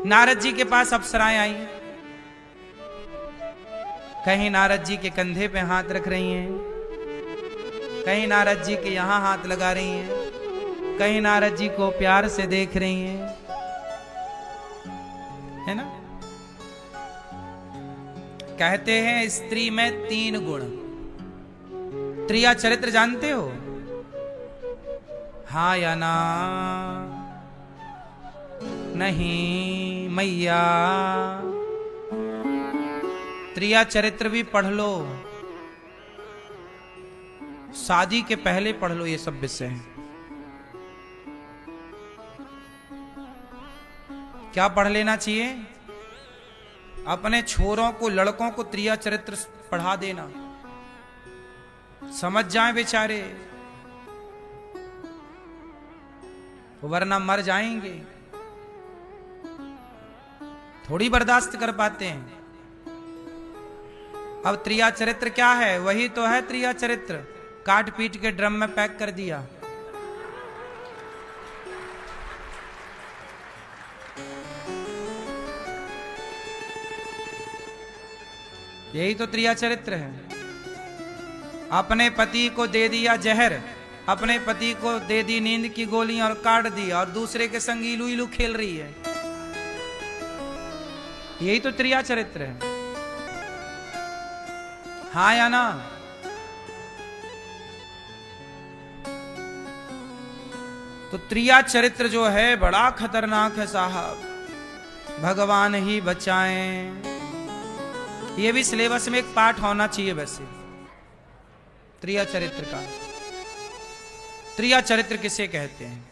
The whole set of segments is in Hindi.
नारद जी के पास अप्सराएं आई। कहीं नारद जी के कंधे पे हाथ रख रही हैं, कहीं नारद जी के यहां हाथ लगा रही हैं, कहीं नारद जी को प्यार से देख रही हैं, है ना। कहते हैं स्त्री में 3 गुण। त्रिया चरित्र जानते हो? हाँ या ना? नहीं मैया। त्रिया चरित्र भी पढ़ लो, शादी के पहले पढ़ लो, ये सब विषय हैं। क्या पढ़ लेना चाहिए? अपने छोरों को, लड़कों को त्रिया चरित्र पढ़ा देना, समझ जाएं बेचारे, वरना मर जाएंगे, थोड़ी बर्दाश्त कर पाते हैं। अब त्रिया चरित्र क्या है? वही तो है त्रिया चरित्र, काट पीट के ड्रम में पैक कर दिया। यही तो त्रिया चरित्र है। अपने पति को दे दिया जहर, अपने पति को दे दी नींद की गोली और काट दी, और दूसरे के संग इलू इलू खेल रही है। यही तो त्रिया चरित्र है। हाँ या ना? तो त्रिया चरित्र जो है बड़ा खतरनाक है साहब, भगवान ही बचाएं। ये भी सिलेबस में एक पाठ होना चाहिए वैसे, त्रिया चरित्र का। त्रिया चरित्र किसे कहते हैं?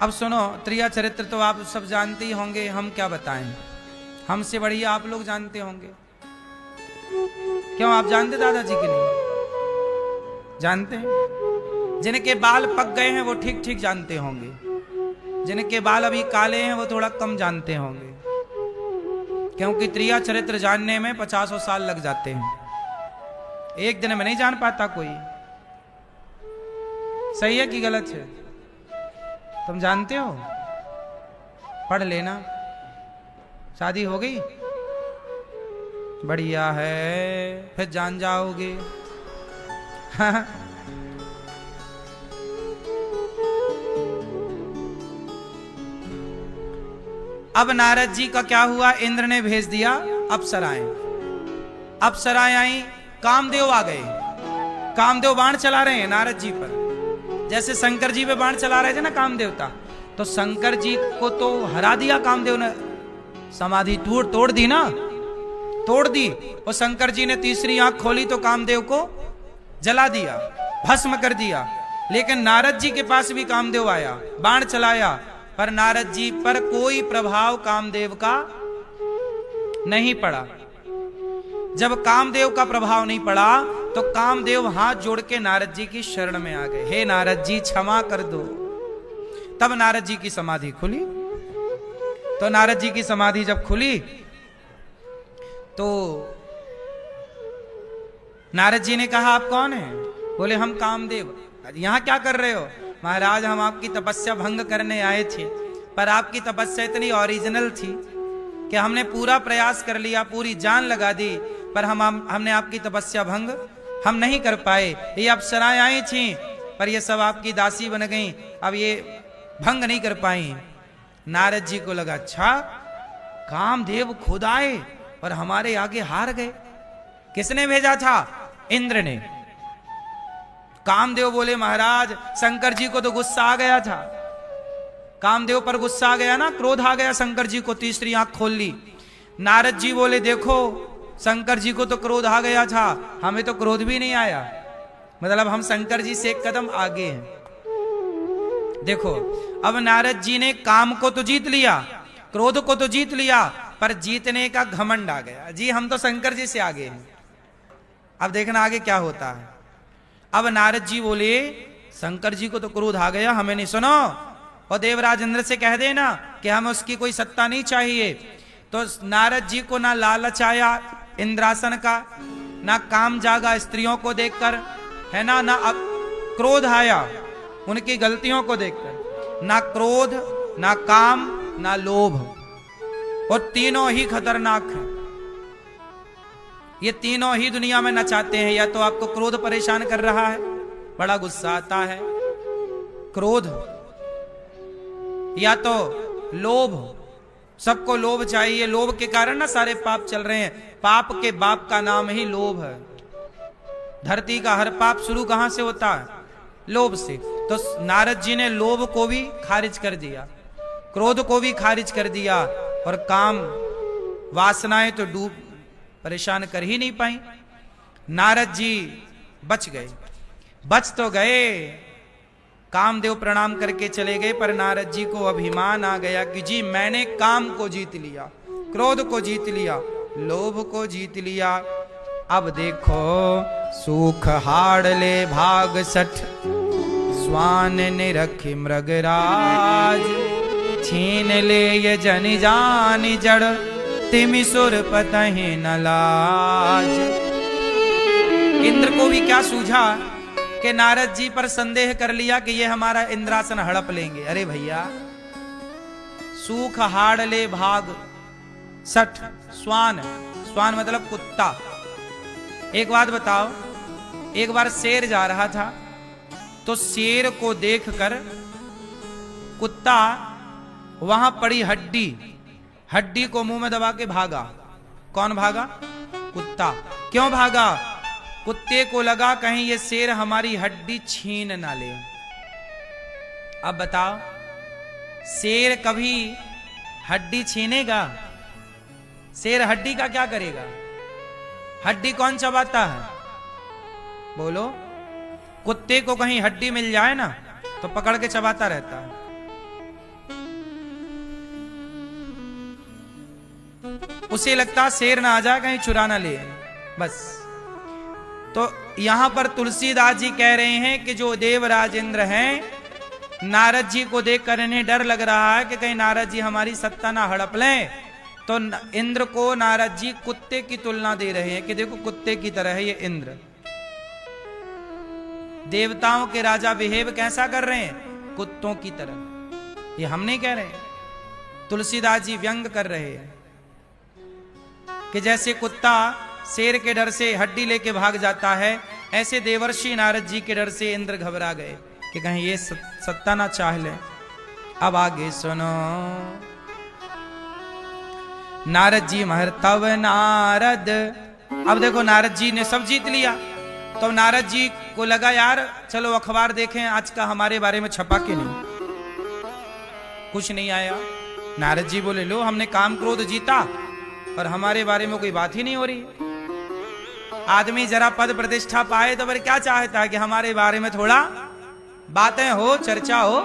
अब सुनो, त्रिया चरित्र तो आप सब जानते ही होंगे, हम क्या बताएं, हमसे बढ़िया आप लोग जानते होंगे। क्यों, आप जानते दादाजी की नहीं जानते हैं? जिनके बाल पक गए हैं वो ठीक ठीक जानते होंगे, जिनके बाल अभी काले हैं वो थोड़ा कम जानते होंगे, क्योंकि त्रिया चरित्र जानने में 50 साल लग जाते हैं, एक दिन में नहीं जान पाता कोई। सही है कि गलत है? तुम जानते हो? पढ़ लेना। शादी हो गई? बढ़िया है, फिर जान जाओगे। अब नारद जी का क्या हुआ? इंद्र ने भेज दिया अप्सराएं। अप्सराएं आई, कामदेव आ गए। कामदेव बाण चला रहे हैं नारद जी पर, जैसे शंकर जी पे बाण चला रहे थे ना कामदेवता, तो शंकर जी को तो हरा दिया कामदेव ने, समाधि तोड़ दी ना, तोड़ दी। और शंकर जी ने तीसरी आंख खोली तो कामदेव को जला दिया, भस्म कर दिया। लेकिन नारद जी के पास भी कामदेव आया, बाण चलाया, पर नारद जी पर कोई प्रभाव कामदेव का नहीं पड़ा। जब कामदेव का प्रभाव नहीं पड़ा तो कामदेव हाथ जोड़ के नारद जी की शरण में आ गए, हे नारद जी क्षमा कर दो। तब नारद जी की समाधि खुली। तो नारद जी की समाधि जब खुली तो नारद जी ने कहा, आप कौन हैं? बोले, हम कामदेव। यहां क्या कर रहे हो? महाराज, हम आपकी तपस्या भंग करने आए थे, पर आपकी तपस्या इतनी ओरिजिनल थी कि हमने पूरा प्रयास कर लिया, पूरी जान लगा दी, पर हमने आपकी तपस्या भंग हम नहीं कर पाए। ये अप्सराएं आई थी, पर ये सब आपकी दासी बन गई, अब ये भंग नहीं कर पाई। नारद जी को लगा, अच्छा कामदेव खुद आए और हमारे आगे हार गए। किसने भेजा था? इंद्र ने। कामदेव बोले, महाराज शंकर जी को तो गुस्सा आ गया था, कामदेव पर गुस्सा आ गया ना, क्रोध आ गया शंकर जी को, तीसरी आंख खोल ली। नारद जी बोले, देखो शंकर जी को तो क्रोध आ गया था, हमें तो क्रोध भी नहीं आया, मतलब हम शंकर जी से एक कदम आगे हैं। देखो, अब नारद जी ने काम को तो जीत लिया, क्रोध को तो जीत लिया, पर जीतने का घमंड आ गया, जी हम तो शंकर जी से आगे हैं। अब देखना आगे क्या होता है। अब नारद जी बोले, शंकर जी को तो क्रोध आ गया, हमें नहीं सुनो, और देवराज इंद्र से कह देना कि हमें उसकी कोई सत्ता नहीं चाहिए। तो नारद जी को ना लालच आया इंद्रासन का, ना काम जागा स्त्रियों को देखकर, है ना, ना अब क्रोध आया। उनकी गलतियों को देखकर। ना क्रोध, ना काम, ना लोभ, और तीनों ही खतरनाक हैं। ये तीनों ही दुनिया में नचाते हैं। या तो आपको क्रोध परेशान कर रहा है, बड़ा गुस्सा आता है, क्रोध, या तो लोभ, सबको लोभ चाहिए, लोभ के कारण ना सारे पाप चल रहे हैं। पाप के बाप का नाम ही लोभ है। धरती का हर पाप शुरू कहां से होता है? लोभ से। तो नारद जी ने लोभ को भी खारिज कर दिया, क्रोध को भी खारिज कर दिया, और काम वासनाएं तो डूब परेशान कर ही नहीं पाई। नारद जी बच गए, बच तो गए। कामदेव प्रणाम करके चले गए, पर नारद जी को अभिमान आ गया कि जी मैंने काम को जीत लिया, क्रोध को जीत लिया, लोभ को जीत लिया। अब देखो सूख हाड़ ले भाग सठ, स्वान निरखि मृगराज, छीन ले ये जन जान जड़, तिमि सुर पतहि न लाज। इंद्र को भी क्या सूझा कि नारद जी पर संदेह कर लिया कि ये हमारा इंद्रासन हड़प लेंगे। अरे भैया, सूख हाड़ ले भाग सठ, स्वान, स्वान मतलब कुत्ता। एक बात बताओ, एक बार शेर जा रहा था, तो शेर को देखकर कुत्ता वहां पड़ी हड्डी, हड्डी को मुंह में दबा के भागा। कौन भागा? कुत्ता। क्यों भागा? कुत्ते को लगा कहीं ये शेर हमारी हड्डी छीन ना ले। अब बताओ, शेर कभी हड्डी छीनेगा? शेर हड्डी का क्या करेगा? हड्डी कौन चबाता है? बोलो। कुत्ते को कहीं हड्डी मिल जाए ना तो पकड़ के चबाता रहता है। उसे लगता शेर ना आ जाए कहीं चुरा ना ले, बस। तो यहां पर तुलसीदास जी कह रहे हैं कि जो देवराज इंद्र हैं, नारद जी को देखकर इन्हें डर लग रहा है कि कहीं नारद जी हमारी सत्ता ना हड़प लें। तो इंद्र को नारद जी कुत्ते की तुलना दे रहे हैं कि देखो कुत्ते की तरह है ये इंद्र। देवताओं के राजा बिहेव कैसा कर रहे हैं? कुत्तों की तरह। ये हम नहीं कह रहे, तुलसीदास जी व्यंग कर रहे हैं कि जैसे कुत्ता शेर के डर से हड्डी लेके भाग जाता है, ऐसे देवर्षि नारद जी के डर से इंद्र घबरा गए कि कहीं ये सत्ता ना चाह ले। अब आगे सुनो। नारद जी महर तव नारद। अब देखो नारद जी ने सब जीत लिया, तो नारद जी को लगा यार चलो अखबार देखें आज का हमारे बारे में छपा के नहीं। कुछ नहीं आया। नारद जी बोले लो हमने काम क्रोध जीता पर हमारे बारे में कोई बात ही नहीं हो रही। आदमी जरा पद प्रतिष्ठा पाए तो फिर क्या चाहता है कि हमारे बारे में थोड़ा बातें हो, चर्चा हो,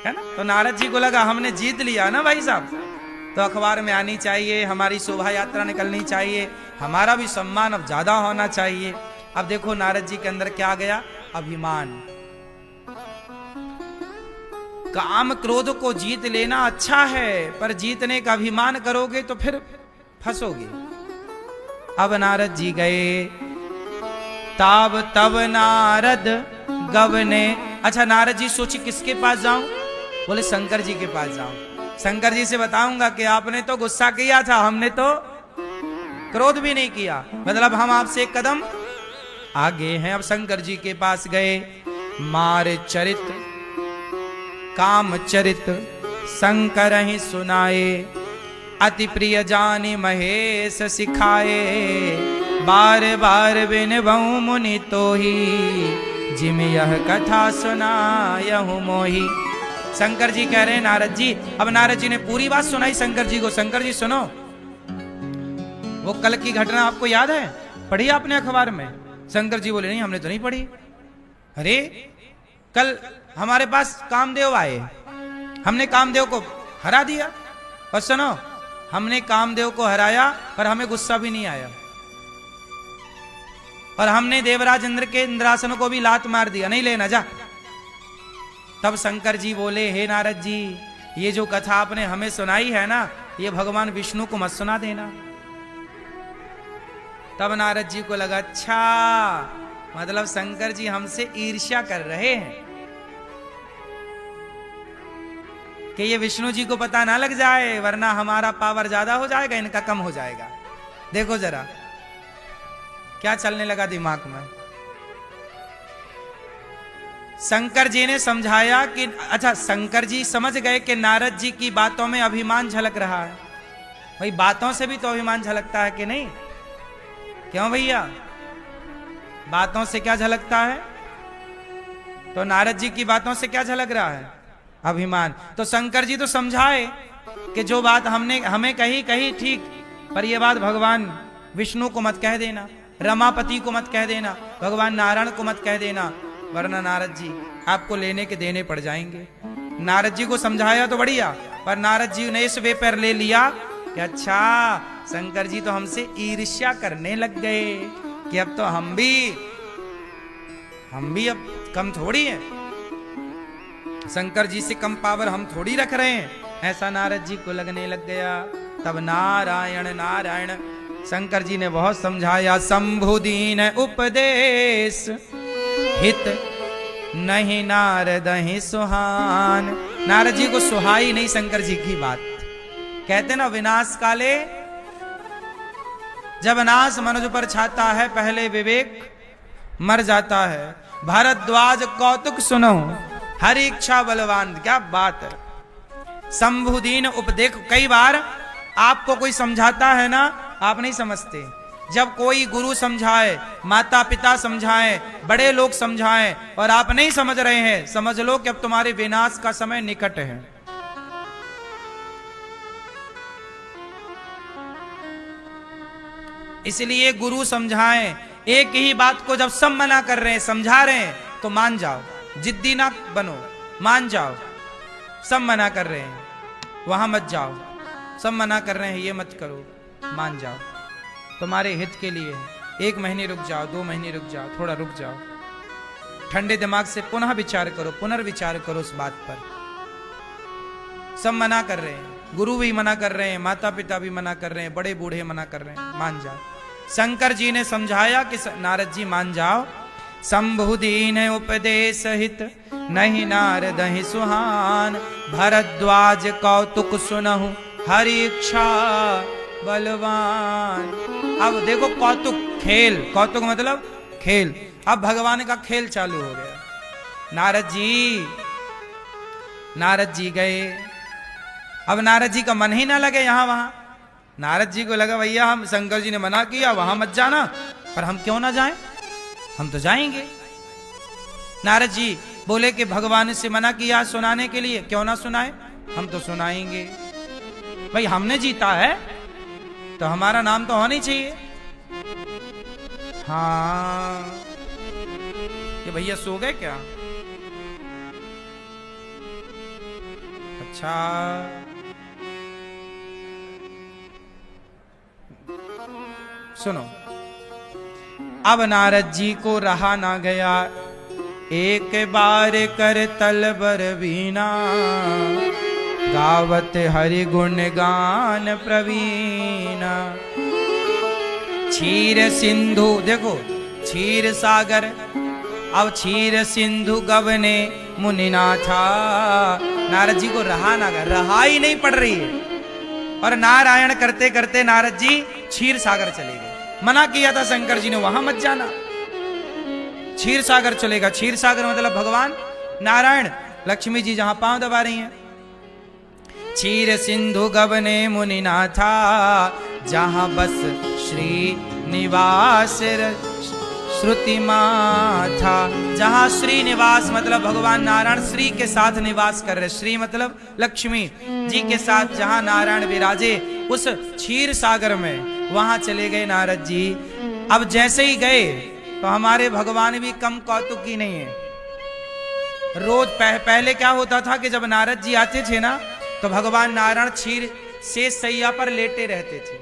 है ना। तो नारद जी को लगा हमने जीत लिया ना भाई साहब, तो अखबार में आनी चाहिए, हमारी शोभा यात्रा निकलनी चाहिए, हमारा भी सम्मान अब ज्यादा होना चाहिए। अब देखो नारद जी के अंदर क्या गया? अभिमान। काम क्रोध को जीत लेना अच्छा है, पर जीतने का अभिमान करोगे तो फिर फंसोगे। अब नारद जी गए, ताब तब नारद गवने। अच्छा, नारद जी सोची किसके पास जाऊं? बोले शंकर जी के पास जाऊं। शंकर जी से बताऊंगा कि आपने तो गुस्सा किया था, हमने तो क्रोध भी नहीं किया, मतलब हम आपसे एक कदम आगे हैं। अब शंकर जी के पास गए। मार चरित काम चरित शंकर ही सुनाए, अति प्रिय जानी महेश सिखाए, बार बार बिन बहु मुनि तो ही, जिम यह कथा सुनायहु मोही। शंकर जी कह रहे हैं नारद जी। अब नारद जी ने पूरी बात सुनाई शंकर जी को। शंकर जी सुनो, वो कल की घटना आपको याद है? पढ़ी आपने अखबार में? शंकर जी बोले नहीं हमने तो नहीं पढ़ी। अरे कल हमारे पास कामदेव आए, हमने कामदेव को हरा दिया। और सुनो, हमने कामदेव को हराया पर हमें गुस्सा भी नहीं आया, और हमने देवराज इंद्र के इंद्रासन को भी लात मार दिया, नहीं लेना जा। तब शंकर जी बोले हे नारद जी, ये जो कथा आपने हमें सुनाई है ना, ये भगवान विष्णु को मत सुना देना। तब नारद जी को लगा अच्छा, मतलब शंकर जी हमसे ईर्ष्या कर रहे हैं। कि ये विष्णु जी को पता ना लग जाए, वरना हमारा पावर ज्यादा हो जाएगा, इनका कम हो जाएगा। देखो जरा क्या चलने लगा दिमाग में। शंकर जी ने समझाया कि अच्छा, शंकर जी समझ गए कि नारद जी की बातों में अभिमान झलक रहा है। भाई बातों से भी तो अभिमान झलकता है कि नहीं? क्यों भैया, बातों से क्या झलकता है? तो नारद जी की बातों से क्या झलक रहा है? अभिमान। तो शंकर जी तो समझाए कि जो बात हमने हमें कही ठीक, पर यह बात भगवान विष्णु को मत कह देना, रमापति को मत कह देना, भगवान नारायण को मत कह देना, वरना नारद जी आपको लेने के देने पड़ जाएंगे। नारद जी को समझाया तो बढ़िया, पर नारद जी ने इस वे पर ले लिया कि अच्छा, शंकर जी तो हमसे ईर्ष्या करने लग गए कि अब तो हम भी अब कम थोड़ी है, शंकर जी से कम पावर हम थोड़ी रख रहे हैं, ऐसा नारद जी को लगने लग गया। तब नारायण नारायण शंकर जी ने बहुत समझाया। शंभु दीन उपदेश हित नहीं नारद ही सुहान। नारद जी को सुहाई नहीं शंकर जी की बात। कहते ना, विनाश काले जब नाश मनुज पर छाता है, पहले विवेक मर जाता है। भारद्वाज कौतुक सुनो हर इच्छा बलवान। क्या बात है। शंभुदीन उपदेश। कई बार आपको कोई समझाता है ना, आप नहीं समझते। जब कोई गुरु समझाए, माता पिता समझाएं, बड़े लोग समझाएं और आप नहीं समझ रहे हैं, समझ लो कि अब तुम्हारे विनाश का समय निकट है। इसलिए गुरु समझाएं, एक ही बात को जब सब मना कर रहे हैं, समझा रहे हैं, तो मान जाओ, जिद्दी ना बनो, मान जाओ। सब मना कर रहे हैं, वहां मत जाओ। सब मना कर रहे हैं, ये मत करो, मान जाओ, तुम्हारे हित के लिए है। 1 महीने रुक जाओ, 2 महीने रुक जाओ, थोड़ा रुक जाओ, ठंडे दिमाग से पुनः विचार करो, पुनर्विचार करो उस बात पर। सब मना कर रहे हैं, गुरु भी मना कर रहे हैं, माता पिता भी मना कर रहे हैं, बड़े बूढ़े मना कर रहे हैं, मान जाओ। शंकर जी ने समझाया कि नारद जी मान जाओ। शंभुदीन उपदेश हित नहीं नारद ही सुहान। भरद्वाज कौतुक सुनहु हरि इच्छा बलवान। अब देखो कौतुक, खेल, कौतुक मतलब खेल। अब भगवान का खेल चालू हो गया। नारद जी गए। अब नारद जी का मन ही ना लगे यहां वहां। नारद जी को लगा भैया हम शंकर जी ने मना किया, वहां मत जाना, पर हम क्यों ना जाएं, हम तो जाएंगे। नारद जी बोले कि भगवान से मना किया सुनाने के लिए, क्यों ना सुनाए, हम तो सुनाएंगे। भाई हमने जीता है तो हमारा नाम तो होना ही चाहिए। हाँ, ये भैया सो गए क्या? अच्छा, सुनो। अब नारद जी को रहा ना गया, एक बार कर तलबर बीना, गावत हरि गुण गान प्रवीणा। क्षीर सिंधु, देखो क्षीर सागर, अब क्षीर सिंधु गवने मुनिनाथा। नारद जी को रहा ना गया, रहा ही नहीं पड़ रही है, और नारायण करते करते नारद जी क्षीर सागर चले गए। मना किया था शंकर जी ने, वहां मत जाना, क्षीर सागर चलेगा। क्षीर सागर मतलब भगवान नारायण, लक्ष्मी जी जहां पांव दबा रही हैं। क्षीर सिंधु गवने मुनिनाथा, जहां बस श्री निवास श्रुति माथा। जहां श्री निवास मतलब भगवान नारायण श्री के साथ निवास कर रहे, श्री मतलब लक्ष्मी जी के साथ जहां नारायण विराजे, उस क्षीर सागर में वहां चले गए नारद जी। अब जैसे ही गए तो हमारे भगवान भी कम कौतुकी नहीं है। रोज पहले क्या होता था कि जब नारद जी आते थे ना, तो भगवान नारायण क्षीर से सैया पर लेटे रहते थे।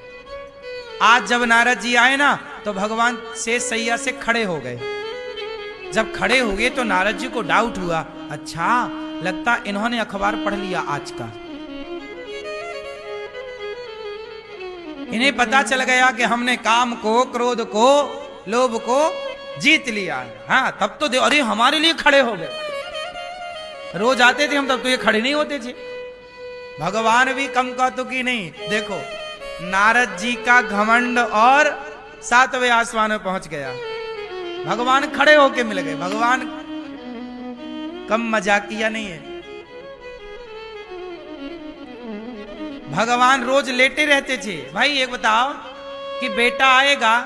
आज जब नारद जी आए ना, तो भगवान से सैया से खड़े हो गए। जब खड़े हो गए तो नारद जी को डाउट हुआ, अच्छा लगता इन्होंने अखबार पढ़ लिया आज का। इन्हें पता चल गया कि हमने काम को, क्रोध को, लोभ को जीत लिया। हाँ, तब तो अरे हमारे लिए खड़े हो गए। रोज आते थे हम, तब तो ये खड़े नहीं होते थे। भगवान भी कम कौतुकी नहीं। देखो नारद जी का घमंड और 7वें आसमान में पहुंच गया। भगवान खड़े होके मिल गए। भगवान कम मजाकिया नहीं है। भगवान रोज लेटे रहते थे। भाई एक बताओ कि बेटा आएगा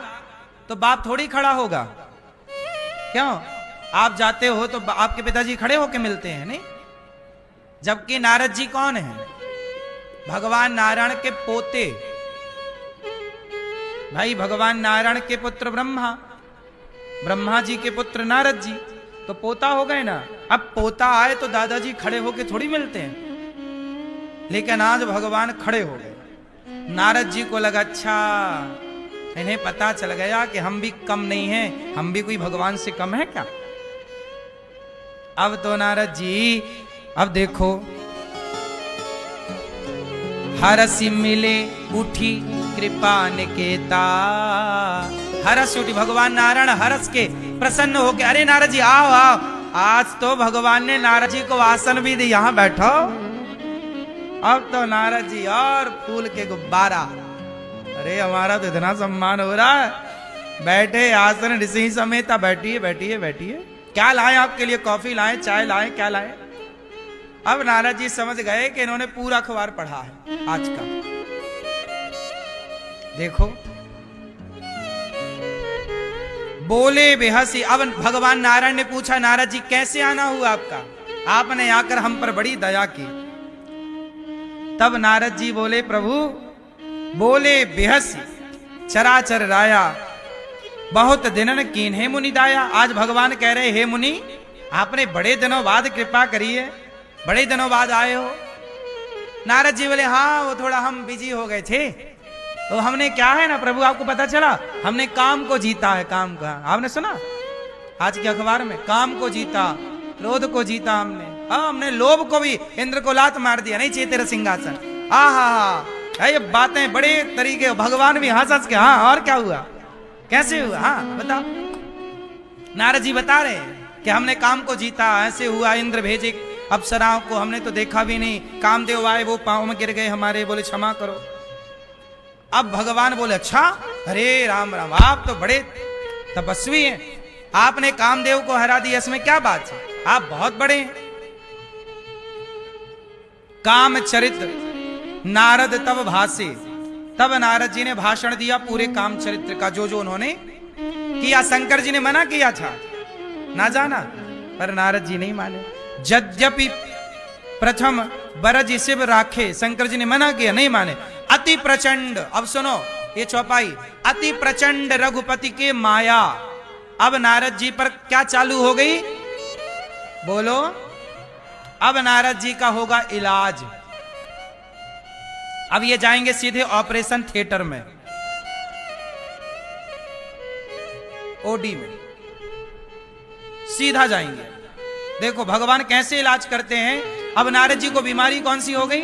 तो बाप थोड़ी खड़ा होगा, क्यों? आप जाते हो तो आपके पिताजी खड़े होके मिलते हैं, नहीं? जबकि नारद जी कौन है? भगवान नारायण के पोते। भाई भगवान नारायण के पुत्र ब्रह्मा, ब्रह्मा जी के पुत्र नारद जी, तो पोता हो गए ना। अब पोता आए तो दादाजी खड़े होके थोड़ी मिलते हैं, लेकिन आज भगवान खड़े हो गए। नारद जी को लगा अच्छा इन्हें पता चल गया कि हम भी कम नहीं हैं, हम भी कोई भगवान से कम है क्या? अब तो नारद जी अब देखो हरसि मिले उठी कृपा निकेता। हरस उठी, भगवान नारायण हरस के प्रसन्न होके अरे नारद जी आओ आओ, आज तो भगवान ने नारद जी को आसन भी दी, यहां बैठो। अब तो नारद जी और फूल के गुब्बारा, अरे हमारा तो इतना सम्मान हो रहा है, बैठे आसन ऋषि समेत, बैठिए बैठिए बैठिए। क्या लाए आपके लिए? कॉफी लाए, चाय लाए, क्या लाए? अब नारद जी समझ गए कि इन्होंने पूरा अखबार पढ़ा है आज का। देखो बोले बेहसी। अब भगवान नारायण ने पूछा नारद जी कैसे आना हुआ आपका? आपने आकर हम पर बड़ी दया की। तब नारद जी बोले प्रभु बोले बेहसी चराचर राया बहुत दिनन कीन्हे मुनि दाया। आज भगवान कह रहे हे मुनि आपने बड़े दिनों बाद कृपा करी है, बड़े दिनों बाद आए हो। नारद जी बोले हाँ वो थोड़ा हम बिजी हो गए थे, तो हमने क्या है ना प्रभु आपको पता चला हमने काम को जीता है। काम का आपने सुना आज के अखबार में? काम को जीता, क्रोध को जीता हमने। हमने लोभ को भी इंद्र को लात मार दिया, नहीं चाहिए तेरा सिंहासन। हा ये बातें बड़े तरीके, भगवान भी हंस हंस के हाँ और क्या हुआ, कैसे हुआ, हाँ बताओ। नारद जी बता रहे हैं कि हमने काम को जीता, ऐसे हुआ, इंद्र भेजे अप्सराओं को, हमने तो देखा भी नहीं, कामदेव आए वो पांव में गिर गए हमारे, बोले क्षमा करो। अब भगवान बोले अच्छा, अरे राम राम आप तो बड़े तपस्वी हैं, आपने कामदेव को हरा दिया, इसमें क्या बात है, आप बहुत बड़े हैं। काम चरित्र नारद तब भाषे, तब नारद जी ने भाषण दिया पूरे काम चरित्र का, जो जो उन्होंने किया। शंकर जी ने मना किया था ना जाना, पर नारद जी नहीं माने। यद्यपि प्रथम बरज शिव राखे, शंकर जी ने मना किया, नहीं माने। अति प्रचंड, अब सुनो ये चौपाई, अति प्रचंड रघुपति के माया। अब नारद जी पर क्या चालू हो गई बोलो? अब नारद जी का होगा इलाज। अब ये जाएंगे सीधे ऑपरेशन थिएटर में, ओडी में सीधा जाएंगे। देखो भगवान कैसे इलाज करते हैं। अब नारद जी को बीमारी कौन सी हो गई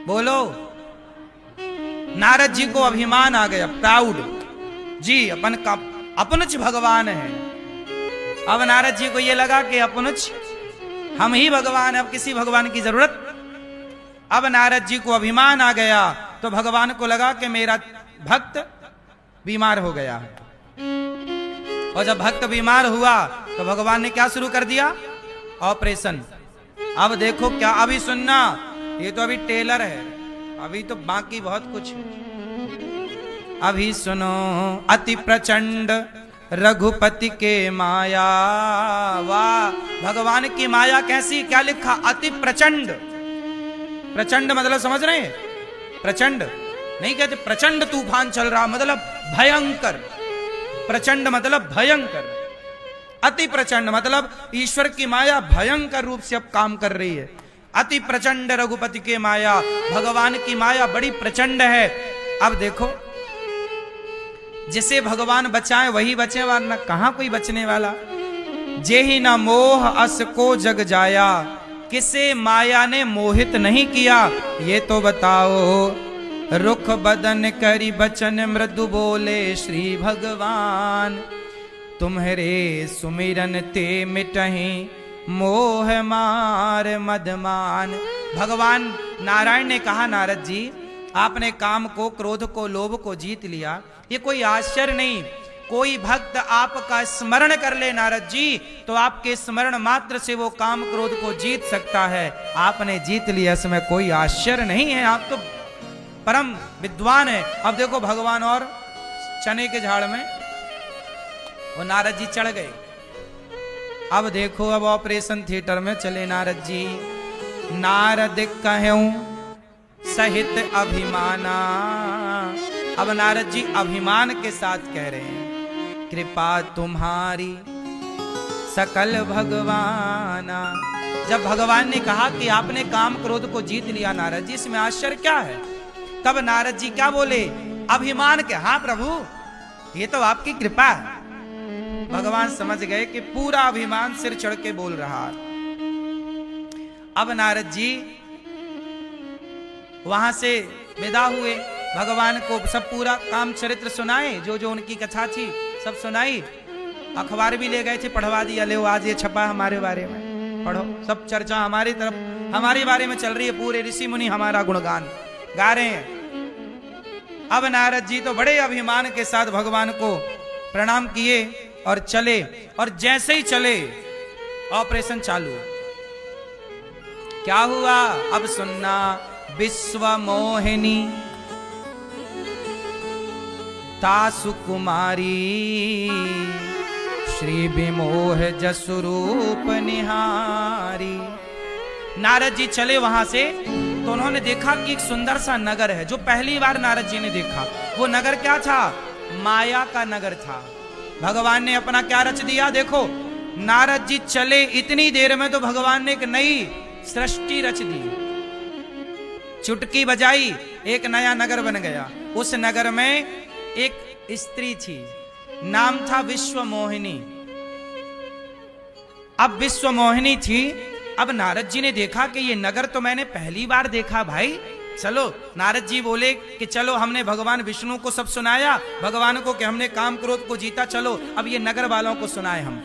बोलो? नारद जी को अभिमान आ गया, प्राउड जी, अपन का अपनुच भगवान है। अब नारद जी को यह लगा कि अपनुच हम ही भगवान है, अब किसी भगवान की जरूरत। अब नारद जी को अभिमान आ गया, तो भगवान को लगा कि मेरा भक्त बीमार हो गया है। और जब भक्त बीमार हुआ तो भगवान ने क्या शुरू कर दिया? ऑपरेशन। अब देखो क्या, अभी सुनना, ये तो अभी टेलर है, अभी तो बाकी बहुत कुछ है। अभी सुनो, अति प्रचंड रघुपति के माया। वाह, भगवान की माया कैसी, क्या लिखा? अति प्रचंड। प्रचंड मतलब समझ रहे हैं? प्रचंड नहीं कहते प्रचंड तूफान चल रहा, मतलब भयंकर। प्रचंड मतलब भयंकर, अति प्रचंड मतलब ईश्वर की माया भयंकर रूप से अब काम कर रही है। अति प्रचंड रघुपति के माया, भगवान की माया बड़ी प्रचंड है। अब देखो जिसे भगवान बचाए वही बचे, वरना कहां कोई बचने वाला। जेहि न मोह अस को जग जाया, किसे माया ने मोहित नहीं किया, ये तो बताओ। रुख बदन करी बचन मृदु बोले श्री भगवान, तुम्हारे सुमिरन ते मिटहि मोह मार मदमान। भगवान नारायण ने कहा, नारद जी आपने काम को, क्रोध को, लोभ को जीत लिया, ये कोई आश्चर्य नहीं। कोई भक्त आपका स्मरण कर ले नारद जी, तो आपके स्मरण मात्र से वो काम क्रोध को जीत सकता है। आपने जीत लिया, इसमें कोई आश्चर्य नहीं है, आप तो परम विद्वान है। अब देखो भगवान और चने के झाड़ में वो नारद जी चढ़ गए। अब देखो, अब ऑपरेशन थिएटर में चले नारद जी। नारद कहूं सहित अभिमाना। अब नारद जी अभिमान के साथ कह रहे हैं, कृपा तुम्हारी सकल भगवाना। जब भगवान ने कहा कि आपने काम क्रोध को जीत लिया नारद जी, इसमें आश्चर्य क्या है? तब नारद जी क्या बोले? अभिमान के, हाँ प्रभु ये तो आपकी कृपा है। भगवान समझ गए कि पूरा अभिमान सिर चढ़ के बोल रहा। अब नारद जी वहां से विदा हुए, भगवान को सब पूरा काम चरित्र सुनाए, जो जो उनकी कथा थी सब सुनाई। अखबार भी ले गए थे, पढ़वा दिया, ले आज ये छपा हमारे बारे में, पढ़ो। सब चर्चा हमारी तरफ, हमारे बारे में चल रही है, पूरे ऋषि मुनि हमारा गुणगान गा रहे हैं। अब नारद जी तो बड़े अभिमान के साथ भगवान को प्रणाम किए और चले, और जैसे ही चले ऑपरेशन चालू। क्या हुआ अब सुनना। विश्व मोहिनी तासु कुमारी, श्री विमोह जसुरूप निहारी। नारद जी चले वहां से, तो उन्होंने देखा कि एक सुंदर सा नगर है, जो पहली बार नारद जी ने देखा। वो नगर क्या था? माया का नगर था। भगवान ने अपना क्या रच दिया, देखो। नारद जी चले, इतनी देर में तो भगवान ने एक नई सृष्टि रच दी। चुटकी बजाई, एक नया नगर बन गया। उस नगर में एक स्त्री थी, नाम था विश्व मोहिनी। अब विश्व मोहिनी थी। अब नारद जी ने देखा कि ये नगर तो मैंने पहली बार देखा भाई। चलो, नारद जी बोले कि चलो, हमने भगवान विष्णु को सब सुनाया, भगवान को कि हमने काम क्रोध को जीता, चलो अब ये नगर वालों को सुनाए। हम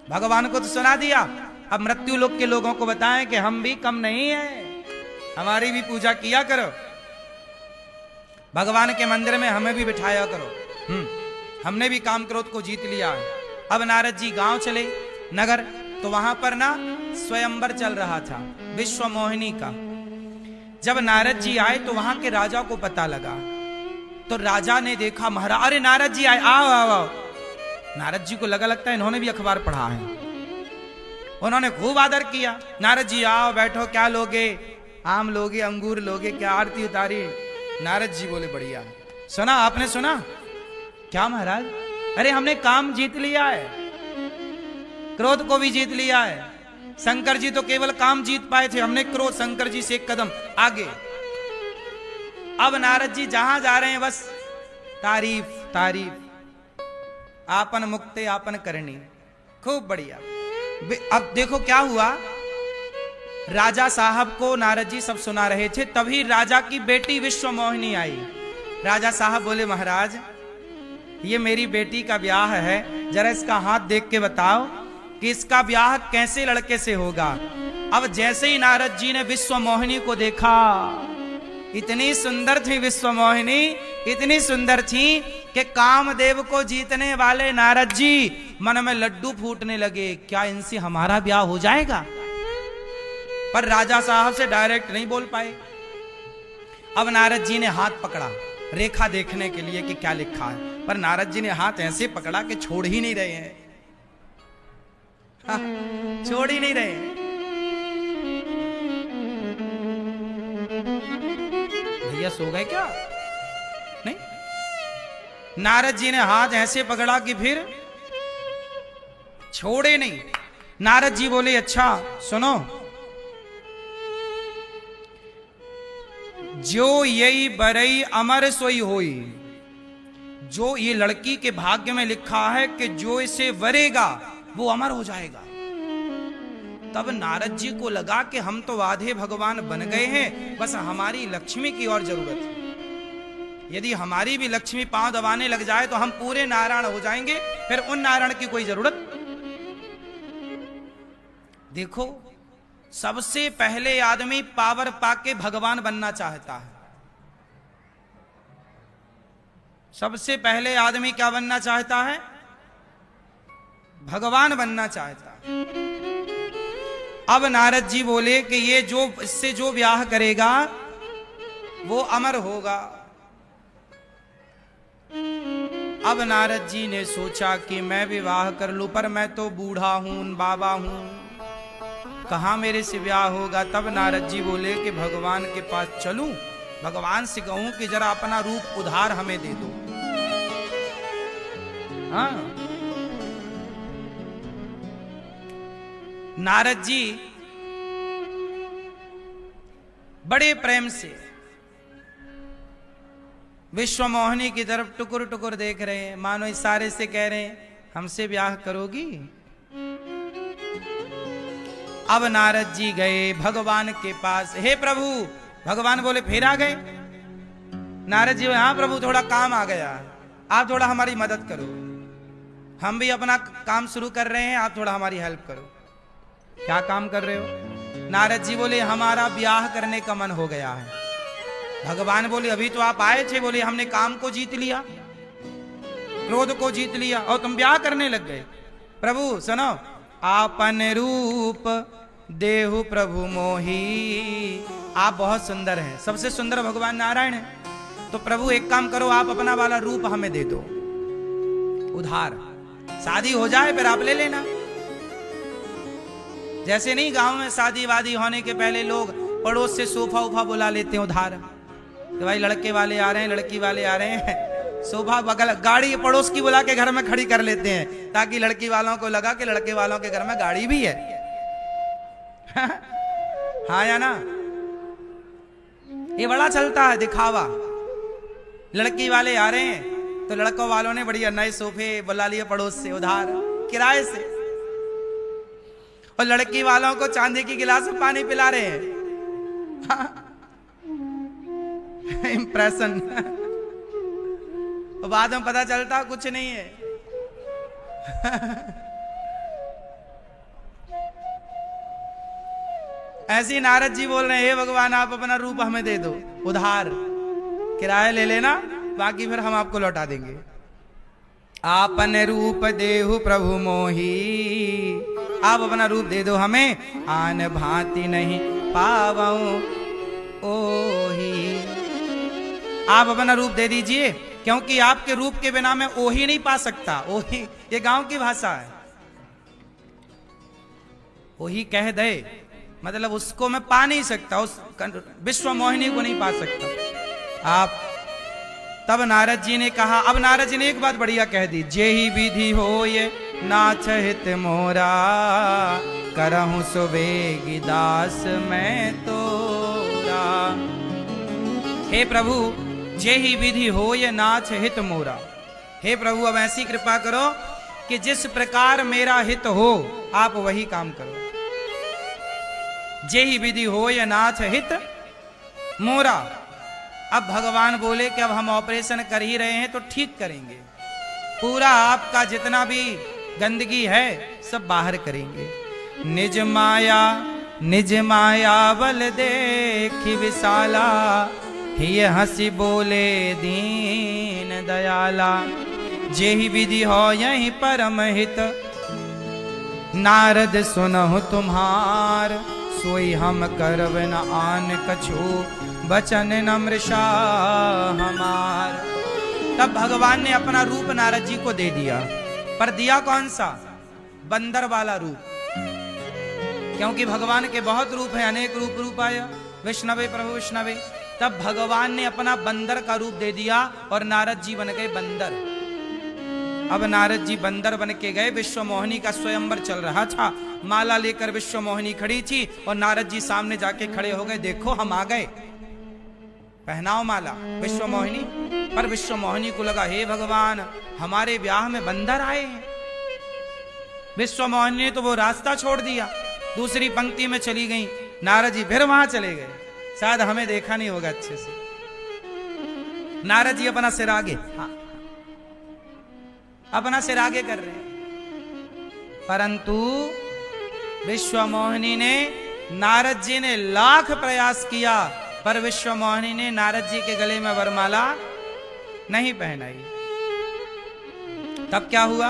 भगवान को तो सुना दिया, अब मृत्यु लोक के लोगों को बताएं कि हम भी कम नहीं है, हमारी भी पूजा किया करो, भगवान के मंदिर में हमें भी बिठाया करो, हमने भी काम क्रोध को जीत लिया है। अब नारद जी गांव चले, नगर, तो वहां पर ना स्वयंवर चल रहा था विश्व मोहिनी का। जब नारद जी आए तो वहां के राजा को पता लगा, तो राजा ने देखा, महाराज अरे नारद जी आए, आओ आओ आओ। नारद जी को लगता है इन्होंने भी अखबार पढ़ा है। उन्होंने खूब आदर किया, नारद जी आओ बैठो, क्या लोगे? आम लोगे, अंगूर लोगे, क्या आरती उतारी? नारद जी बोले बढ़िया। सुना आपने? सुना क्या महाराज? अरे हमने काम जीत लिया है, क्रोध को भी जीत लिया है। शंकर जी तो केवल काम जीत पाए थे, हमने क्रोध, शंकर जी से एक कदम आगे। अब नारद जी जहां जा रहे हैं बस तारीफ तारीफ, आपन मुक्ते आपन करनी, खूब बढ़िया। अब देखो क्या हुआ, राजा साहब को नारद जी सब सुना रहे थे, तभी राजा की बेटी विश्व मोहिनी आई। राजा साहब बोले महाराज ये मेरी बेटी का ब्याह है, जरा इसका हाथ देख के बताओ कि इसका ब्याह कैसे लड़के से होगा। अब जैसे ही नारद जी ने विश्व मोहिनी को देखा, इतनी सुंदर थी विश्व मोहिनी, इतनी सुंदर थी कि कामदेव को जीतने वाले नारद जी मन में लड्डू फूटने लगे, क्या इनसे हमारा ब्याह हो जाएगा? पर राजा साहब से डायरेक्ट नहीं बोल पाए। अब नारद जी ने हाथ पकड़ा रेखा देखने के लिए कि क्या लिखा है, पर नारद जी ने हाथ ऐसे पकड़ा कि छोड़ ही नहीं रहे हैं, छोड़ ही नहीं रहे। भैया सो गए क्या? नहीं, नारद जी ने हाथ ऐसे पकड़ा कि फिर छोड़े नहीं। नारद जी बोले अच्छा सुनो, जो यही बरई अमर सोई होई, जो ये लड़की के भाग्य में लिखा है कि जो इसे वरेगा वो अमर हो जाएगा। तब नारद जी को लगा कि हम तो आधे भगवान बन गए हैं, बस हमारी लक्ष्मी की और जरूरत है। यदि हमारी भी लक्ष्मी पांव दबाने लग जाए तो हम पूरे नारायण हो जाएंगे, फिर उन नारायण की कोई जरूरत। देखो, सबसे पहले आदमी पावर पाके भगवान बनना चाहता है। सबसे पहले आदमी क्या बनना चाहता है? भगवान बनना चाहता है। अब नारद जी बोले कि ये जो इससे जो ब्याह करेगा वो अमर होगा। अब नारद जी ने सोचा कि मैं विवाह कर लूं, पर मैं तो बूढ़ा हूं, बाबा हूं, कहां मेरे से ब्याह होगा। तब नारद जी बोले कि भगवान के पास चलूं, भगवान से कहूं कि जरा अपना रूप उधार हमें दे दो। हाँ, नारद जी बड़े प्रेम से विश्व मोहिनी की तरफ टुकुर टुकुर देख रहे हैं, मानो इशारे से कह रहे हैं हमसे ब्याह करोगी। अब नारद जी गए भगवान के पास। हे प्रभु, भगवान बोले फिर आ गए। नारद जी, हाँ प्रभु, थोड़ा काम आ गया, आप थोड़ा हमारी मदद करो, हम भी अपना काम शुरू कर रहे हैं, आप थोड़ा हमारी हेल्प करो। क्या काम कर रहे हो? नारद जी बोले हमारा ब्याह करने का मन हो गया है। भगवान बोले अभी तो आप आए थे, बोले हमने काम को जीत लिया, क्रोध को जीत लिया और तुम ब्याह करने लग गए। प्रभु सुनो, आपन रूप देहु प्रभु मोही, आप बहुत सुंदर हैं, सबसे सुंदर भगवान नारायण हैं। तो प्रभु एक काम करो, आप अपना वाला रूप हमें दे दो उधार, शादी हो जाए फिर आप ले लेना। जैसे नहीं गांव में शादी वादी होने के पहले लोग पड़ोस से सोफा उफा बुला लेते हैं उधार, कि भाई लड़के वाले आ रहे हैं, लड़की वाले आ रहे हैं, सोफा बगल गाड़ी पड़ोस की बुला के घर में खड़ी कर लेते हैं, ताकि लड़की वालों को लगा कि लड़के वालों के घर में गाड़ी भी है। हाँ या ना? ये बड़ा चलता है दिखावा। लड़की वाले आ रहे हैं तो लड़कों वालों ने बढ़िया नए सोफे बुला लिए पड़ोस से उधार किराए से, और लड़की वालों को चांदी की गिलास में पानी पिला रहे हैं। इंप्रेशन। तो बाद में पता चलता कुछ नहीं है। ऐसी नारद जी बोल रहे हैं, हे भगवान आप अपना रूप हमें दे दो उधार, किराया ले लेना, बाकी फिर हम आपको लौटा देंगे। आपन रूप देहु प्रभु मोही, आप अपना रूप दे दो हमें, आन भांति नहीं पावऊं ओही। आप अपना रूप दे दीजिए, क्योंकि आपके रूप के बिना मैं ओही नहीं पा सकता। ओही ये गांव की भाषा है। ओही कह दे मतलब उसको मैं पा नहीं सकता, उस विश्व मोहिनी को नहीं पा सकता आप। तब नारद जी ने कहा, अब नारद जी ने एक बात बढ़िया कह दी, जे ही विधि हो ये नाच हित मोरा, करहूं सुबेगी दास मैं तोरा। हे प्रभु, जे ही विधि हो ये नाच हित मोरा। हे प्रभु अब ऐसी कृपा करो कि जिस प्रकार मेरा हित हो आप वही काम करो। जे ही विधि हो ये नाच हित मोरा। अब भगवान बोले कि अब हम ऑपरेशन कर ही रहे हैं तो ठीक करेंगे, पूरा आपका जितना भी गंदगी है सब बाहर करेंगे। निज माया बल देखी विशाला, ये हंसी बोले दीन दयाला। जेहि विधि हो यही परम हित, नारद सुनहु तुम्हार, सोई हम करब न आन कछु, बचन नम्रशा हमार। तब भगवान ने अपना रूप नारद जी को दे दिया, पर दिया कौन सा? बंदर वाला रूप, क्योंकि भगवान के बहुत रूप है, अनेक रूप आया, विष्णवे प्रभु विष्णवे। तब भगवान ने अपना बंदर का रूप दे दिया और नारद जी बन गए बंदर। अब नारद जी बंदर बन के गए। विश्व मोहिनी का स्वयंवर चल रहा था, माला लेकर विश्व मोहिनी खड़ी थी और नारद जी सामने जाके खड़े हो गए, देखो हम आ गए, पहनाओ माला विश्व मोहिनी। पर विश्व मोहिनी को लगा, हे भगवान हमारे ब्याह में बंदर आए हैं। विश्व मोहिनी ने तो वो रास्ता छोड़ दिया, दूसरी पंक्ति में चली गई। नारद जी फिर वहां चले गए, शायद हमें देखा नहीं होगा अच्छे से। नारद जी अपना सिर आगे, हाँ अपना सिर आगे कर रहे हैं, परंतु विश्वमोहिनी ने, नारद जी ने लाख प्रयास किया, पर विश्वमोहिनी ने नारद जी के गले में वरमाला नहीं पहनाई। तब क्या हुआ?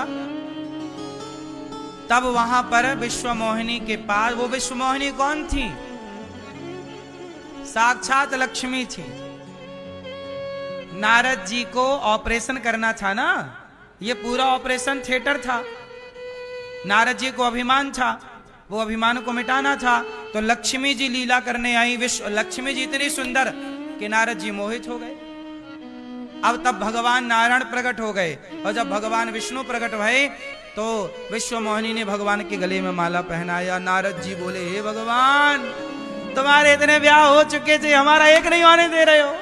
तब वहां पर विश्वमोहिनी के पास, वो विश्वमोहिनी कौन थी? साक्षात लक्ष्मी थी। नारद जी को ऑपरेशन करना था ना, ये पूरा ऑपरेशन थिएटर था। नारद जी को अभिमान था, वो अभिमान को मिटाना था। तो लक्ष्मी जी लीला करने आई। लक्ष्मी जी इतनी सुंदर कि नारद जी मोहित हो गए। अब तब भगवान नारायण प्रकट हो गए, और जब भगवान विष्णु प्रकट भये तो विश्वमोहिनी ने भगवान के गले में माला पहनाया। नारद जी बोले, हे भगवान, तुम्हारे इतने ब्याह हो चुके थे, हमारा एक नहीं होने दे रहे हो।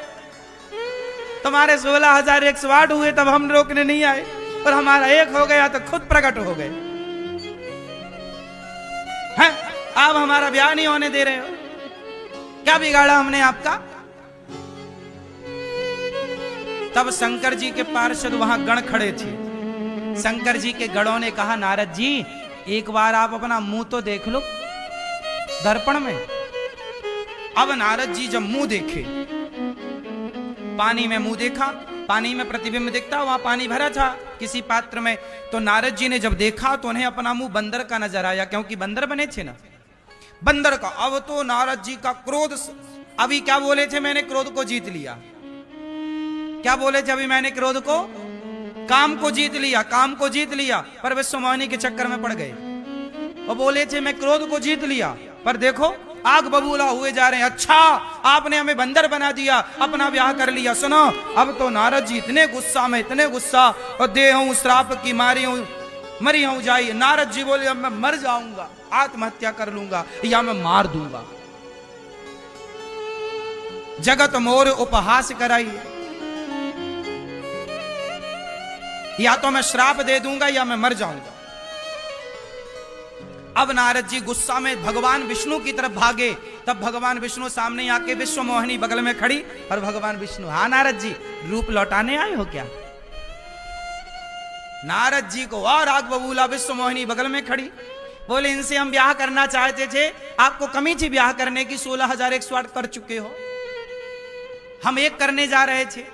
तुम्हारे 16,108 हुए तब हम रोकने नहीं आए, और हमारा एक हो गया तो खुद प्रकट हो गए हैं। आप हमारा ब्याह नहीं होने दे रहे हो, क्या बिगाड़ा हमने आपका? तब शंकर जी के पार्षद वहां गण खड़े थे। शंकर जी के गणों ने कहा, नारद जी, एक बार आप अपना मुंह तो देख लो दर्पण में। अब नारद जी जब मुंह देखे, पानी में मुंह देखा, पानी में प्रतिबिंब दिखता, वहां पानी भरा था किसी पात्र में। तो नारद जी ने जब देखा तो उन्हें अपना मुंह बंदर का नजर आया, क्योंकि बंदर बने थे ना, बंदर का। अब तो नारद जी का क्रोध, अभी क्या बोले थे, मैंने क्रोध को जीत लिया। क्या बोले थे अभी? मैंने क्रोध को, काम को जीत लिया, काम को जीत लिया। पर विश्वमोहिनी के चक्कर में पड़ गए। वो बोले थे मैं क्रोध को जीत लिया, पर देखो आग बबूला हुए जा रहे हैं। अच्छा, आपने हमें बंदर बना दिया, अपना ब्याह कर लिया। सुनो, अब तो नारद जी इतने गुस्सा में, इतने गुस्सा, और दे हूं श्राप की मारी हूं, मरी हूं जाई। नारद जी बोले, अब मैं मर जाऊंगा, आत्महत्या कर लूंगा, या मैं मार दूंगा। जगत मोर उपहास कराई, या तो मैं श्राप दे दूंगा या मैं मर जाऊंगा। अब नारद जी गुस्सा में भगवान विष्णु की तरफ भागे। तब भगवान विष्णु सामने आके, विश्वमोहिनी बगल में खड़ी, और भगवान विष्णु, हाँ नारद जी, रूप लौटाने आए हो क्या? नारद जी को और आग बबूला। विश्वमोहिनी बगल में खड़ी, बोले, इनसे हम ब्याह करना चाहते थे, आपको कमी थी ब्याह करने की, 16,108 कर चुके हो। हम एक करने जा रहे थे,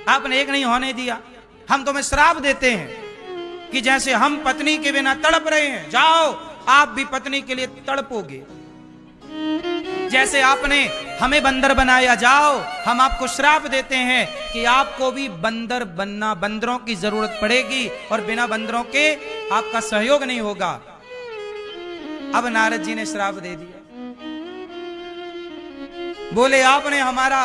आपने एक नहीं होने दिया। हम तुम्हें श्राप देते हैं कि जैसे हम पत्नी के बिना तड़प रहे हैं, जाओ आप भी पत्नी के लिए तड़पोगे। जैसे आपने हमें बंदर बनाया, जाओ हम आपको श्राप देते हैं कि आपको भी बंदर बनना, बंदरों की जरूरत पड़ेगी, और बिना बंदरों के आपका सहयोग नहीं होगा। अब नारद जी ने श्राप दे दिया। बोले, आपने हमारा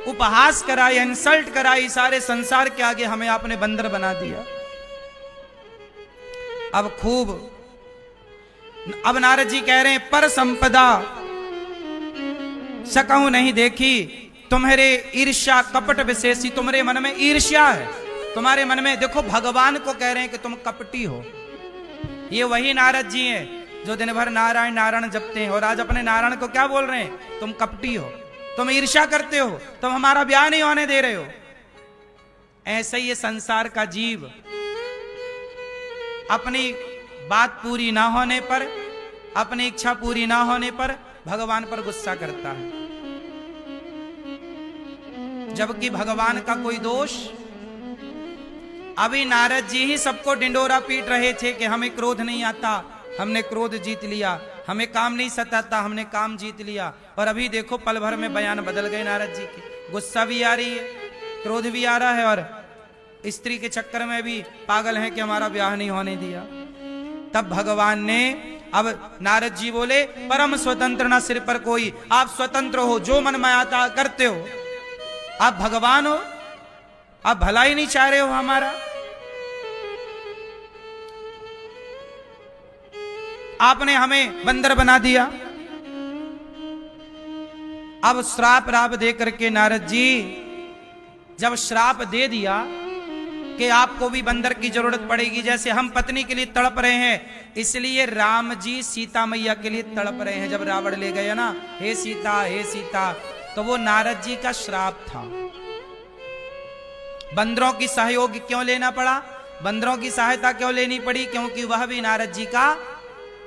उपहास कराई, इंसल्ट कराई, सारे संसार के आगे हमें आपने बंदर बना दिया। अब नारद जी कह रहे हैं, पर संपदा सकहूं नहीं देखी, तुम्हारे ईर्ष्या कपट विशेषी। तुम्हारे मन में ईर्ष्या है, तुम्हारे मन में, देखो भगवान को कह रहे हैं कि तुम कपटी हो। ये वही नारद जी हैं जो दिन भर नारायण नारायण जपते हैं, और आज अपने नारायण को क्या बोल रहे हैं? तुम कपटी हो, तुम ईर्ष्या करते हो, तुम हमारा ब्याह नहीं होने दे रहे हो। ऐसे ही ये संसार का जीव अपनी बात पूरी ना होने पर, अपनी इच्छा पूरी ना होने पर भगवान पर गुस्सा करता है, जबकि भगवान का कोई दोष। अभी नारद जी ही सबको डिंडोरा पीट रहे थे कि हमें क्रोध नहीं आता, हमने क्रोध जीत लिया, हमें काम नहीं सताता, हमने काम जीत लिया। और अभी देखो पल भर में बयान बदल गए नारद जी के। गुस्सा भी आ रही है, क्रोध भी आ रहा है, और स्त्री के चक्कर में भी पागल है कि हमारा ब्याह नहीं होने दिया। तब भगवान ने, अब नारद जी बोले, परम स्वतंत्र ना सिर पर कोई, आप स्वतंत्र हो, जो मन में आता करते हो, आप भगवान हो, आप भला ही नहीं चाह रहे हो हमारा। आपने हमें बंदर बना दिया। अब श्राप राप दे करके नारद जी जब श्राप दे दिया कि आपको भी बंदर की जरूरत पड़ेगी, जैसे हम पत्नी के लिए तड़प रहे हैं, इसलिए राम जी सीता मैया के लिए तड़प रहे हैं। जब रावण ले गया ना, हे सीता हे सीता, तो वो नारद जी का श्राप था। बंदरों की सहयोग क्यों लेना पड़ा, बंदरों की सहायता क्यों लेनी पड़ी? क्योंकि वह भी नारद जी का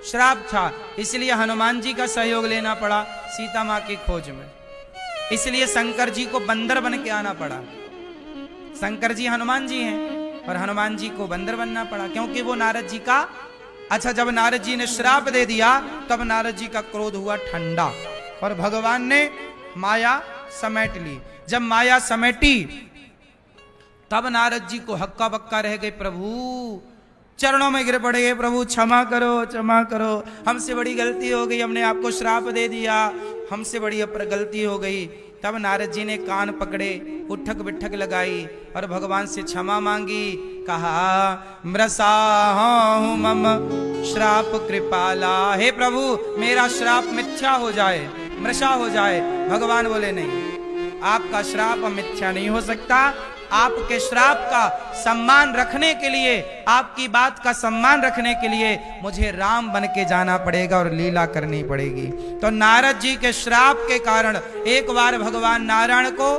श्राप था, इसलिए हनुमान जी का सहयोग लेना पड़ा सीता मां की खोज में। इसलिए शंकर जी को बंदर बन के आना पड़ा। शंकर जी हनुमान जी हैं और हनुमान जी को बंदर बनना पड़ा, क्योंकि वो नारद जी का। अच्छा, जब नारद जी ने श्राप दे दिया तब नारद जी का क्रोध हुआ ठंडा और भगवान ने माया समेट ली। जब माया समेटी तब नारद जी को हक्का बक्का रह गए, प्रभु चरणों में गिर पड़े, प्रभु क्षमा करो, क्षमा करो, हमसे बड़ी गलती हो गई, हमने आपको श्राप दे दिया, हमसे बड़ी गलती हो गई। तब नारद जी ने कान पकड़े, उठक बिठक लगाई और भगवान से क्षमा मांगी। कहा मृषा हूं मम श्राप कृपाला, हे प्रभु मेरा श्राप मिथ्या हो जाए, मृषा हो जाए। भगवान बोले नहीं, आपका श्राप मिथ्या नहीं हो सकता। आपके श्राप का सम्मान रखने के लिए, आपकी बात का सम्मान रखने के लिए मुझे राम बन के जाना पड़ेगा और लीला करनी पड़ेगी। तो नारद जी के श्राप के कारण एक बार भगवान नारायण को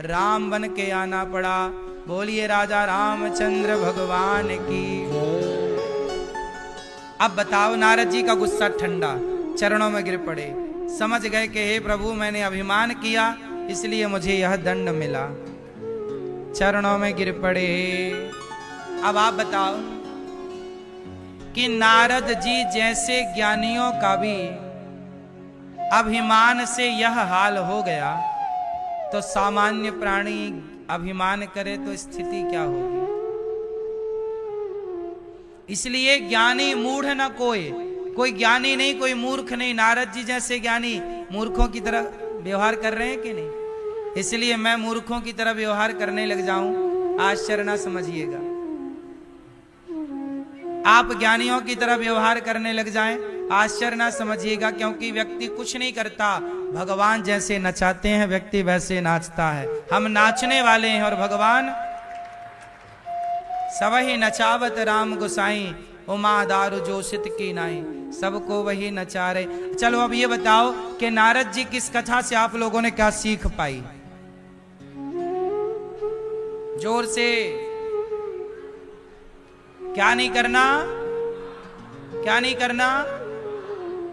राम बन के आना पड़ा। बोलिए राजा रामचंद्र भगवान की। अब बताओ, नारद जी का गुस्सा ठंडा, चरणों में गिर पड़े, समझ गए कि हे प्रभु मैंने अभिमान किया इसलिए मुझे यह दंड मिला। चरणों में गिर पड़े। अब आप बताओ कि नारद जी जैसे ज्ञानियों का भी अभिमान से यह हाल हो गया, तो सामान्य प्राणी अभिमान करे तो स्थिति क्या होगी। इसलिए ज्ञानी मूढ़ न कोई ज्ञानी नहीं, कोई मूर्ख नहीं। नारद जी जैसे ज्ञानी मूर्खों की तरह व्यवहार कर रहे हैं कि नहीं। इसलिए मैं मूर्खों की तरह व्यवहार करने लग जाऊं, आश्चर्य ना समझिएगा। आप ज्ञानियों की तरह व्यवहार करने लग जाएं, आश्चर्य ना समझिएगा, क्योंकि व्यक्ति कुछ नहीं करता, भगवान जैसे नचाते हैं व्यक्ति वैसे नाचता है। हम नाचने वाले हैं और भगवान सबही नचावत राम गोसाई, उमा दारू जोशित की नाई, सबको वही नचा रहे। चलो अब ये बताओ कि नारद जी किस कथा से आप लोगों ने क्या सीख पाई। जोर से, क्या नहीं करना, क्या नहीं करना।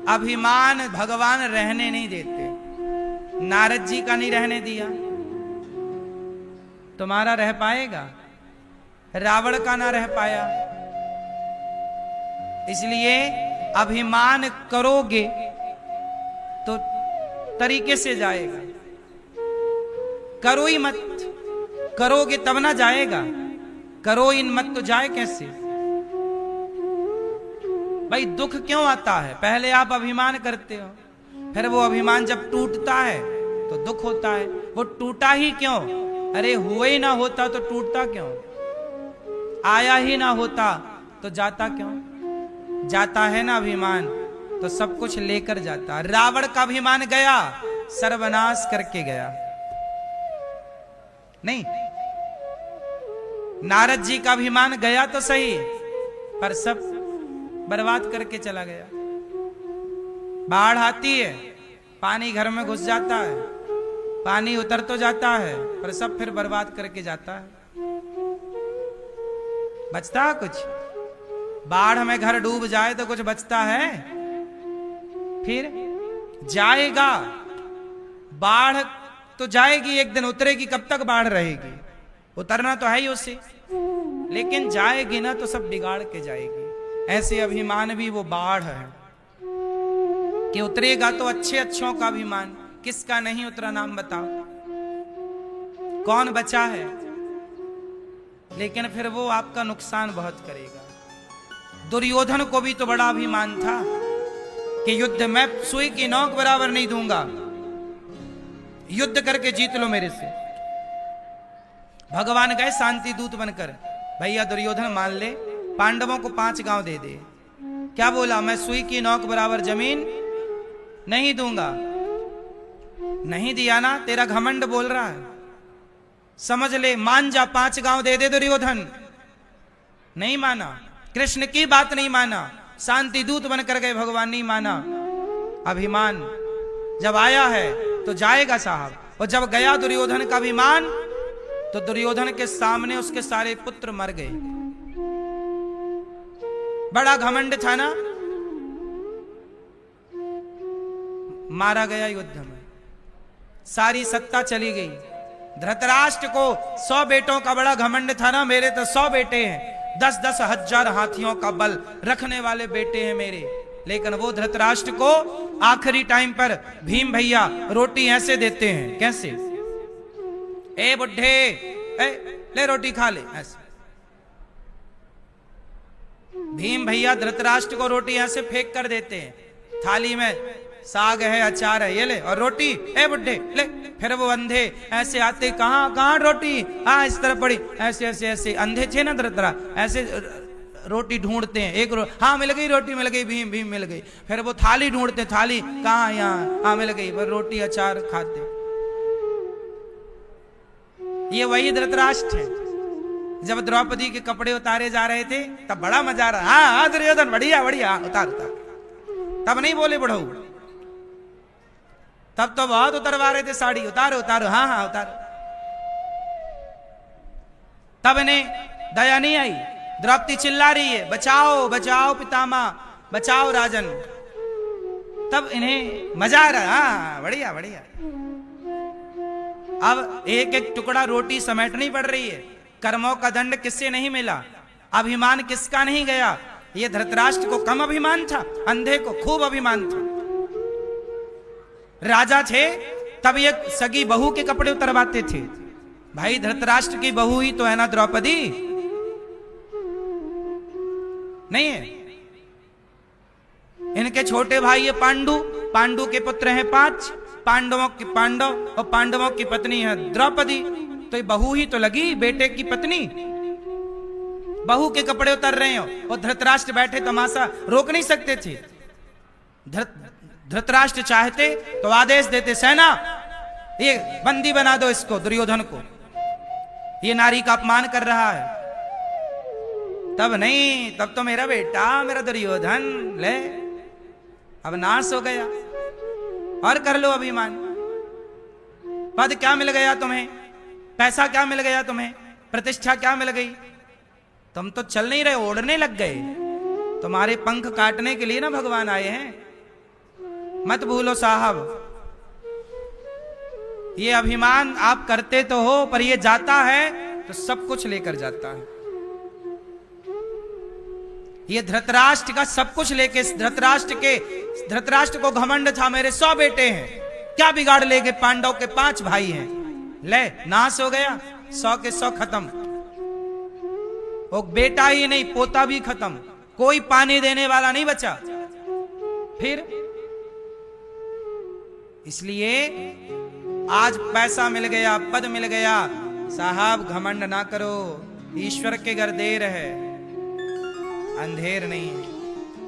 अभिमान भगवान रहने नहीं देते। नारद जी का नहीं रहने दिया, तुम्हारा रह पाएगा। रावण का ना रह पाया। इसलिए अभिमान करोगे तो तरीके से जाएगा, करो ही मत, करोगे तब ना जाएगा। करो इन मत तो जाए कैसे। भाई दुख क्यों आता है, पहले आप अभिमान करते हो, फिर वो अभिमान जब टूटता है तो दुख होता है। वो टूटा ही क्यों, अरे हुए ही ना होता तो टूटता क्यों, आया ही ना होता तो जाता क्यों। जाता है ना अभिमान तो सब कुछ लेकर जाता। रावण का अभिमान गया, सर्वनाश करके गया नहीं। नारद जी का अभिमान गया तो सही, पर सब बर्बाद करके चला गया। बाढ़ आती है, पानी घर में घुस जाता है, पानी उतर तो जाता है पर सब फिर बर्बाद करके जाता है। बचता है कुछ? बाढ़ में घर डूब जाए तो कुछ बचता है? फिर जाएगा, बाढ़ तो जाएगी, एक दिन उतरेगी, कब तक बाढ़ रहेगी? उतरना तो है ही उससे, लेकिन जाएगी ना तो सब बिगाड़ के जाएगी। ऐसे अभिमान भी वो बाढ़ है कि उतरेगा तो अच्छे अच्छों का अभिमान, किसका नहीं उतरा नाम बताओ, कौन बचा है? लेकिन फिर वो आपका नुकसान बहुत करेगा। दुर्योधन को भी तो बड़ा अभिमान था कि युद्ध में सुई की नोक बराबर नहीं दूंगा, युद्ध करके जीत लो मेरे से। भगवान गए शांति दूत बनकर, भैया दुर्योधन मान ले, पांडवों को 5 गांव दे दे। क्या बोला? मैं सुई की नोक बराबर जमीन नहीं दूंगा। नहीं दिया ना, तेरा घमंड बोल रहा है, समझ ले, मान जा, 5 गांव दे दे दुर्योधन। नहीं माना, कृष्ण की बात नहीं माना, शांति दूत बनकर गए, भगवान नहीं माना। अभिमान जब आया है तो जाएगा साहब। और जब गया दुर्योधन का अभिमान, तो दुर्योधन के सामने उसके सारे पुत्र मर गए। बड़ा घमंड था ना, मारा गया युद्ध में, सारी सत्ता चली गई। धृतराष्ट्र को 100 बेटों का बड़ा घमंड था ना, मेरे तो 100 बेटे हैं, 10-10 हजार हाथियों का बल रखने वाले बेटे हैं मेरे। लेकिन वो धृतराष्ट्र को आखिरी टाइम पर भीम भैया रोटी ऐसे देते हैं, कैसे? ए बुढ़े, ले रोटी खा ले, ऐसे। भीम भैया धृतराष्ट्र को रोटी ऐसे फेंक कर देते हैं, थाली में साग है, अचार है, ये ले, और रोटी, ए बुढ़े ले। फिर वो अंधे ऐसे आते, कहाँ रोटी, हाँ इस तरफ पड़ी, ऐसे ऐसे ऐसे अंधे थे ना धृतरा, ऐसे रोटी ढूंढते हैं, एक हाँ मिल गई रोटी, मिल गई, भीम भीम मिल गई। फिर वो थाली ढूंढते, थाली कहाँ, यहाँ, हाँ मिल गई, फिर रोटी अचार खाते। ये वही धृतराष्ट्र है। जब द्रौपदी के कपड़े उतारे जा रहे थे तब बड़ा मजा आ रहा, हाँ दुर्योधन बढ़िया बढ़िया, उतार उतार। तब नहीं बोले बढ़ो, तब तो बहुत उतरवा रहे थे साड़ी, उतारो उतारो, हाँ हाँ उतारो। तब इन्हें दया नहीं आई, द्रौपदी चिल्ला रही है, बचाओ बचाओ पितामह, बचाओ राजन। तब इन्हें मजा आ रहा, हाँ बढ़िया बढ़िया। अब एक एक टुकड़ा रोटी समेटनी पड़ रही है। कर्मों का दंड किससे नहीं मिला, अभिमान किसका नहीं गया। ये धृतराष्ट्र को कम अभिमान था, अंधे को खूब अभिमान था। राजा थे तब ये सगी बहू के कपड़े उतरवाते थे। भाई धृतराष्ट्र की बहू ही तो है ना द्रौपदी, नहीं है? इनके छोटे भाई ये पांडु, पांडु के पुत्र हैं 5, पांडवों और पांडवों की पत्नी है द्रौपदी। तो ये बहू ही तो लगी, बेटे की पत्नी। बहू के कपड़े उतर रहे हो और धृतराष्ट्र बैठे तमाशा रोक नहीं सकते थे। धृतराष्ट्र चाहते तो आदेश देते, सेना ये बंदी बना दो इसको, दुर्योधन को, ये नारी का अपमान कर रहा है। तब नहीं, तब तो मेरा बेटा, मेरा दुर्योधन, ले अब नाश हो गया। और कर लो अभिमान। पद क्या मिल गया तुम्हें, पैसा क्या मिल गया तुम्हें, प्रतिष्ठा क्या मिल गई, तुम तो चल नहीं रहे, ओढ़ने लग गए। तुम्हारे पंख काटने के लिए ना भगवान आए हैं, मत भूलो साहब। ये अभिमान आप करते तो हो, पर ये जाता है तो सब कुछ लेकर जाता है। ये धृतराष्ट्र का सब कुछ लेके, धृतराष्ट्र को घमंड था, मेरे 100 बेटे हैं, क्या बिगाड़ ले गए, पांडव के 5 भाई हैं, ले नाश हो गया, 100 के 100 खत्म। वो बेटा ही नहीं, पोता भी खत्म, कोई पानी देने वाला नहीं बचा। फिर इसलिए आज पैसा मिल गया, पद मिल गया, साहब घमंड ना करो, ईश्वर के घर देर है, अंधेर नहीं,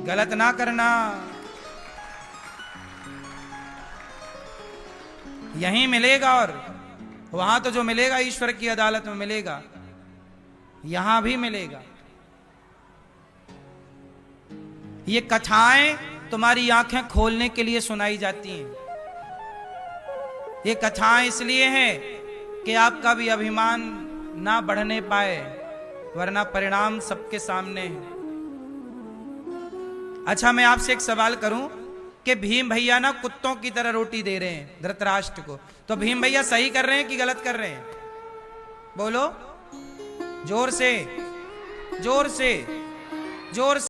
गलत ना करना। यहीं मिलेगा और वहां तो जो मिलेगा ईश्वर की अदालत में मिलेगा, यहां भी मिलेगा। ये कथाएं तुम्हारी आंखें खोलने के लिए सुनाई जाती हैं। ये कथाएं इसलिए हैं कि आपका भी अभिमान ना बढ़ने पाए, वरना परिणाम सबके सामने है। अच्छा, मैं आपसे एक सवाल करूं कि भीम भैया ना कुत्तों की तरह रोटी दे रहे हैं धृतराष्ट्र को, तो भीम भैया सही कर रहे हैं कि गलत कर रहे हैं? बोलो जोर से, जोर से, जोर से।